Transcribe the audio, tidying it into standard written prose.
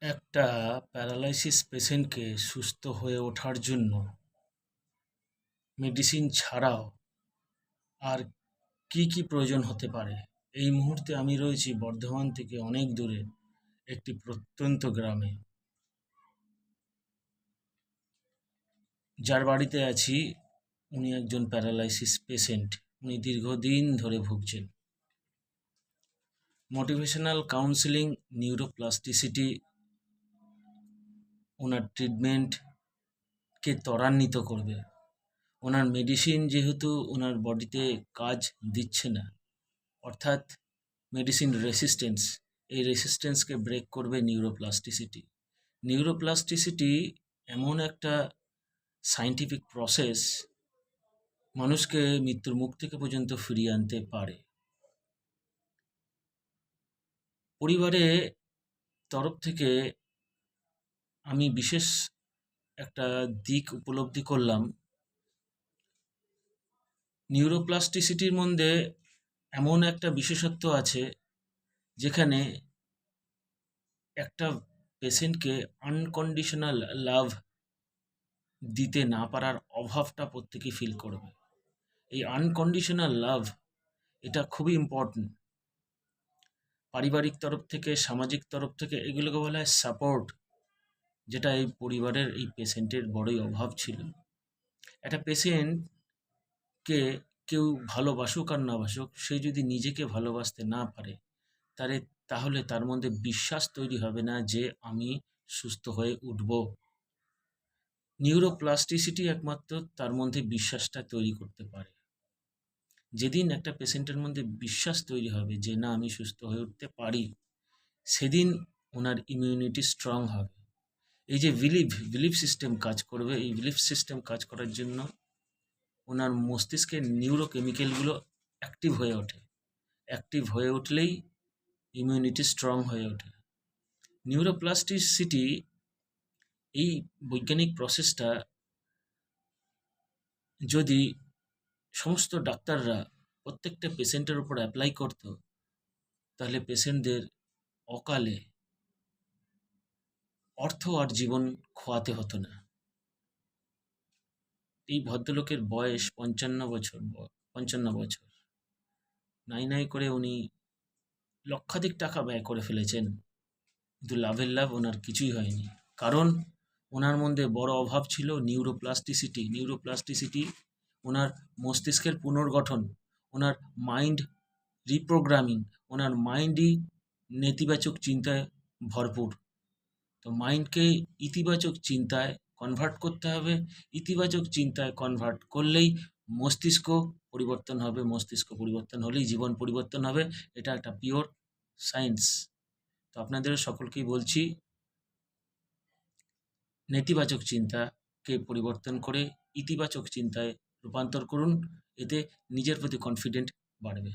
একটা প্যারালাইসিস পেশেন্টকে সুস্থ হয়ে ওঠার জন্য মেডিসিন ছাড়াও আর কি কি প্রয়োজন হতে পারে। এই মুহূর্তে আমি রয়েছি বর্ধমান থেকে অনেক দূরে একটি প্রত্যন্ত গ্রামে, যার বাড়িতে আছি। উনি একজন প্যারালাইসিস পেশেন্ট। উনি দীর্ঘদিন ধরে ভুগছেন। মোটিভেশনাল কাউন্সেলিং, নিউরোপ্লাস্টিসিটি ওনার ট্রিটমেন্টকে ত্বরান্বিত করবে। ওনার মেডিসিন যেহেতু ওনার বডিতে কাজ দিচ্ছে না, অর্থাৎ মেডিসিন রেসিস্টেন্স, এই রেসিস্টেন্সকে ব্রেক করবে নিউরোপ্লাস্টিসিটি। নিউরোপ্লাস্টিসিটি এমন একটা সায়েন্টিফিক প্রসেস, মানুষকে মৃত্যুর মুখ থেকে পর্যন্ত ফিরিয়ে আনতে পারে। পরিবারে তরফ থেকে আমি বিশেষ একটা দিক উপলব্ধি করলাম। নিউরোপ্লাস্টিসিটির মধ্যে এমন একটা বিশেষত্ব আছে যেখানে একটা পেশেন্টকে আনকন্ডিশনাল লাভ দিতে না পারার অভাবটা প্রত্যেকেই ফিল করবে। এই আনকন্ডিশনাল লাভ, এটা খুবই ইম্পর্ট্যান্ট। পারিবারিক তরফ থেকে, সামাজিক তরফ থেকে, এগুলোকে বলা হয় সাপোর্ট, যেটা এই পরিবারের এই পেশেন্টের বড়ই অভাব ছিল। একটা পেশেন্টকে কেউ ভালোবাসুক আর না বাসুক, সে যদি নিজেকে ভালোবাসতে না পারে, তাহলে তার মধ্যে বিশ্বাস তৈরি হবে না যে আমি সুস্থ হয়ে উঠব। নিউরোপ্লাস্টিসিটি একমাত্র তার মধ্যে বিশ্বাসটা তৈরি করতে পারে। যেদিন একটা পেশেন্টের মধ্যে বিশ্বাস তৈরি হবে যে না, আমি সুস্থ হয়ে উঠতে পারি, সেদিন ওনার ইমিউনিটি স্ট্রং হবে। এই যে বিলিভ সিস্টেম কাজ করবে, এই বিলিভ সিস্টেম কাজ করার জন্য ওনার মস্তিষ্কের নিউরোকেমিক্যালগুলো অ্যাক্টিভ হয়ে ওঠে। অ্যাক্টিভ হয়ে উঠলেই ইমিউনিটি স্ট্রং হয়ে ওঠে। নিউরোপ্লাস্টিসিটি, এই বৈজ্ঞানিক প্রসেসটা যদি সমস্ত ডাক্তাররা প্রত্যেকটা পেশেন্টের উপর অ্যাপ্লাই করত, তাহলে পেশেন্টদের অকালে অর্থ আর জীবন খোয়াতে হতো না। এই ভদ্রলোকের বয়স 55 বছর। নাই নাই করে উনি লক্ষাধিক টাকা ব্যয় করে ফেলেছেন, কিন্তু লাভের লাভ ওনার কিছুই হয়নি। কারণ ওনার মধ্যে বড় অভাব ছিল নিউরোপ্লাস্টিসিটি। ওনার মস্তিষ্কের পুনর্গঠন, ওনার মাইন্ড রিপ্রোগ্রামিং, ওনার মাইন্ডই নেতিবাচক চিন্তায় ভরপুর। তো মাইন্ডকে ইতিবাচক চিন্তায় কনভার্ট করতে হবে। ইতিবাচক চিন্তায় কনভার্ট করলেই মস্তিষ্ক পরিবর্তন হবে। মস্তিষ্ক পরিবর্তন হলেই জীবন পরিবর্তন হবে। এটা একটা পিওর সায়েন্স। তো আপনাদের সকলকেই বলছি, নেতিবাচক চিন্তাকে পরিবর্তন করে ইতিবাচক চিন্তায় রূপান্তর করুন। এতে নিজের প্রতি কনফিডেন্ট বাড়বে।